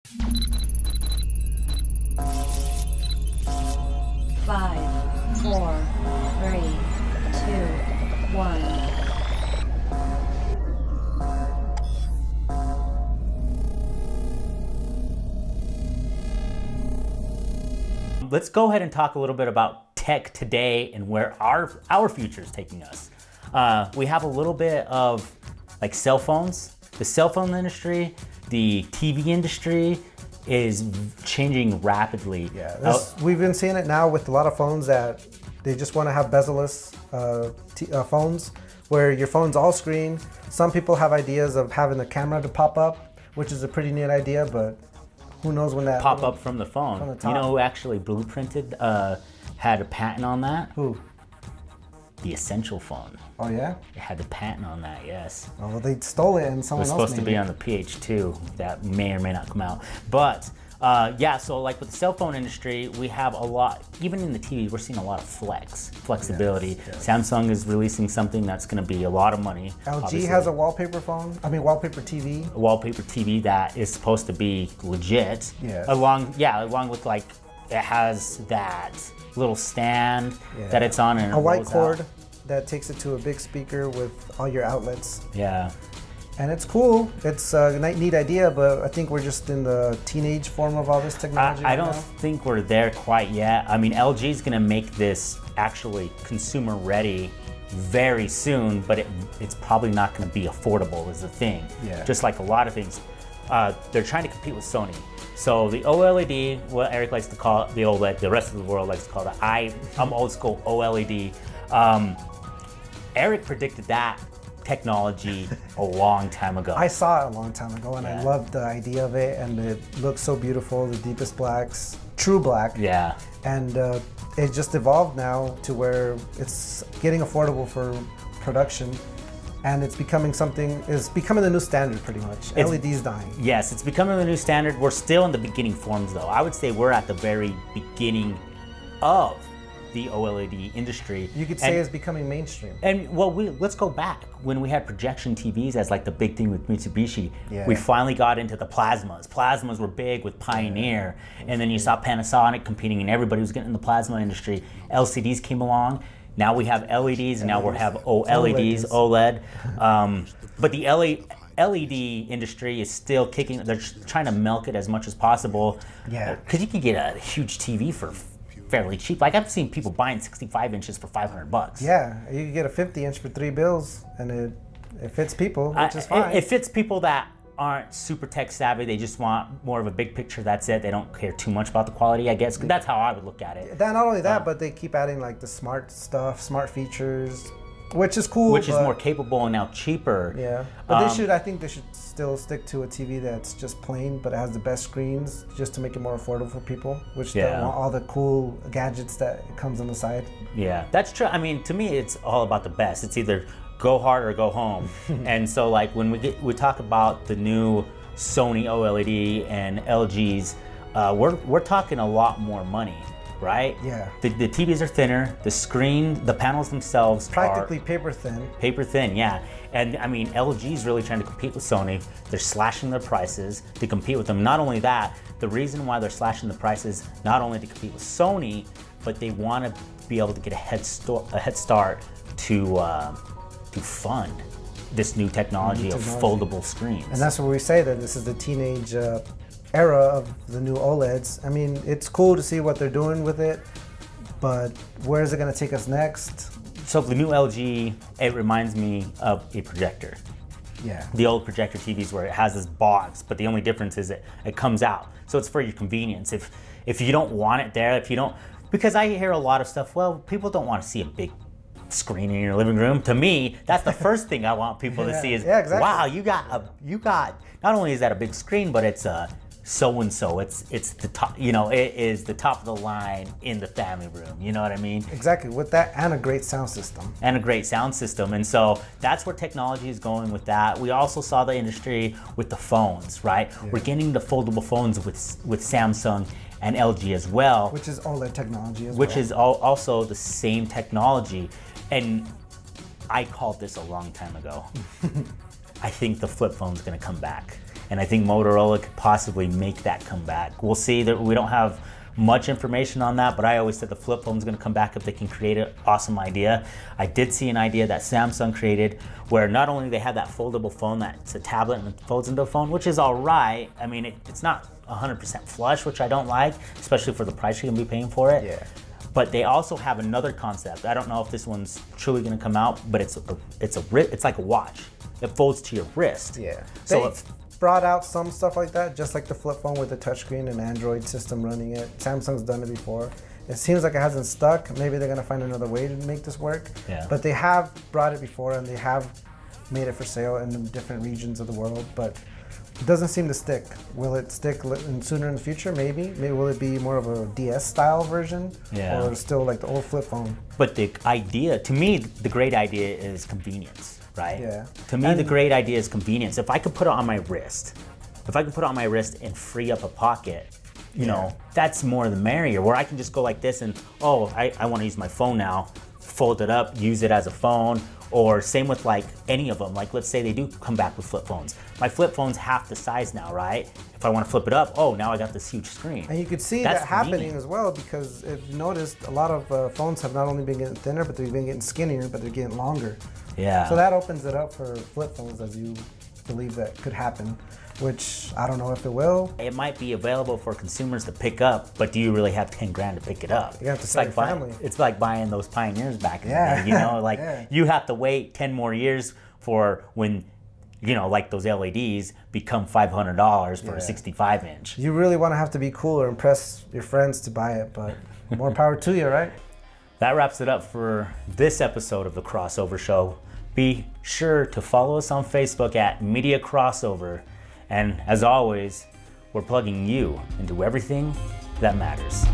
5, 4, 3, 2, 1. Let's go ahead and talk a little bit about tech today and where our future is taking us. We have a little bit of like cell phones. The cell phone industry, the TV industry is changing rapidly. Yeah, we've been seeing it now with a lot of phones that they just want to have bezel-less phones where your phone's all screen. Some people have ideas of having the camera to pop up, which is a pretty neat idea, but who knows when that pop up from the phone. From the top. You know who actually blueprinted, had a patent on that? Who? The Essential phone. Oh yeah? It had the patent on that, yes. Oh, well, they stole it and someone else made it. It was supposed to be on the PH2. That may or may not come out. But yeah, so like with the cell phone industry, we have a lot, even in the TV, we're seeing a lot of flexibility. Yes. Samsung is releasing something that's gonna be a lot of money. LG obviously has a wallpaper TV. A wallpaper TV that is supposed to be legit. Yes. Along with like, it has that little stand that it's on and a white cord that takes it to a big speaker with all your outlets. Yeah. And it's cool. It's a neat idea, but I think we're just in the teenage form of all this technology. I don't think we're there quite yet. I mean, LG is going to make this actually consumer ready very soon, but it's probably not going to be affordable is the thing. Yeah. Just like a lot of things. They're trying to compete with Sony. So the OLED, what Eric likes to call the OLED, the rest of the world likes to call it, I'm old school OLED. Eric predicted that technology a long time ago. I saw it a long time ago and I loved the idea of it, and it looks so beautiful, the deepest blacks, true black. Yeah. And it just evolved now to where it's getting affordable for production. And it's becoming the new standard pretty much. LED's dying. Yes, it's becoming the new standard. We're still in the beginning forms though. I would say we're at the very beginning of the OLED industry. You could say it's becoming mainstream. And well, let's go back when we had projection TVs as like the big thing with Mitsubishi. Yeah. We finally got into the plasmas. Plasmas were big with Pioneer, and then you saw Panasonic competing, and everybody was getting in the plasma industry. LCDs came along. Now we have LEDs, and now we have OLEDs, OLED. But the LED industry is still kicking. They're trying to milk it as much as possible. Yeah. Because you could get a huge TV for fairly cheap. Like I've seen people buying 65 inches for $500. Yeah, you could get a 50-inch for $3, and it fits people, which is fine. It fits people that aren't super tech savvy. They just want more of a big picture. That's it. They don't care too much about the quality, I guess. That's how I would look at it. Not only that, but they keep adding like the smart stuff, smart features, which is cool. Which is more capable and now cheaper. Yeah, but I think they should still stick to a TV that's just plain, but it has the best screens, just to make it more affordable for people, which don't want all the cool gadgets that it comes on the side. Yeah, that's true. I mean, to me, it's all about the best. It's either go hard or go home. And so like when we talk about the new Sony OLED and LGs, we're talking a lot more money, right? Yeah. The TVs are thinner, the panels themselves practically are paper thin. Paper thin, yeah. And I mean, LG's really trying to compete with Sony. They're slashing their prices to compete with them. Not only that, the reason why they're slashing the prices, not only to compete with Sony, but they want to be able to get a head start to fund this new technology of foldable screens. And that's where we say that this is the teenage era of the new OLEDs. I mean, it's cool to see what they're doing with it, but where is it going to take us next? So the new LG, it reminds me of a projector. Yeah. The old projector TVs where it has this box, but the only difference is it comes out. So it's for your convenience. If you don't want it there, because I hear a lot of stuff, well, people don't want to see a big screen in your living room. To me, that's the first thing I want people to see is, exactly. Wow, you got, not only is that a big screen, but it's so-and-so. It's the top, it is the top of the line in the family room. You know what I mean? Exactly, with that and a great sound system. And so that's where technology is going with that. We also saw the industry with the phones, right? Yeah. We're getting the foldable phones with Samsung and LG as well. Which is OLED technology as well. Which is also the same technology. And I called this a long time ago. I think the flip phone's gonna come back. and I think Motorola could possibly make that come back. We'll see. That we don't have much information on that, but I always said the flip phone is going to come back if they can create an awesome idea. I did see an idea that Samsung created where not only they have that foldable phone that's a tablet and it folds into a phone, which is all right. I mean, it's not 100% flush, which I don't like, especially for the price you're going to be paying for it. Yeah. But they also have another concept. I don't know if this one's truly going to come out, but it's like a watch. It folds to your wrist. Yeah. So They brought out some stuff like that, just like the flip phone with the touchscreen and Android system running it. Samsung's done it before. It seems like it hasn't stuck. Maybe they're gonna find another way to make this work. Yeah. But they have brought it before, and they have made it for sale in different regions of the world. But it doesn't seem to stick. Will it stick sooner in the future? Maybe. Maybe will it be more of a DS style version? Yeah. Or still like the old flip phone? But the idea, to me, the great idea is convenience. Right? Yeah. To me, the great idea is convenience. If I could put it on my wrist, and free up a pocket, you know, that's more the merrier. Where I can just go like this and, I want to use my phone now, fold it up, use it as a phone, or same with like any of them. Like let's say they do come back with flip phones. My flip phone's half the size now, right? If I want to flip it up, now I got this huge screen. And you could see That's that happening convenient. as well, because if you noticed, a lot of phones have not only been getting thinner, but they've been getting skinnier, but they're getting longer. Yeah. So that opens it up for flip phones, as you believe that could happen, which I don't know if it will. It might be available for consumers to pick up, but do you really have 10 grand to pick it up? You have to It's sell like your family. It's like buying those Pioneers back in Yeah. the day, you know, like Yeah. you have to wait 10 more years for when, you know, like those LEDs become $500 for a 65 inch. You really want to have to be cool or impress your friends to buy it, but more power to you, right? That wraps it up for this episode of The Crossover Show. Be sure to follow us on Facebook at Media Crossover. And as always, we're plugging you into everything that matters.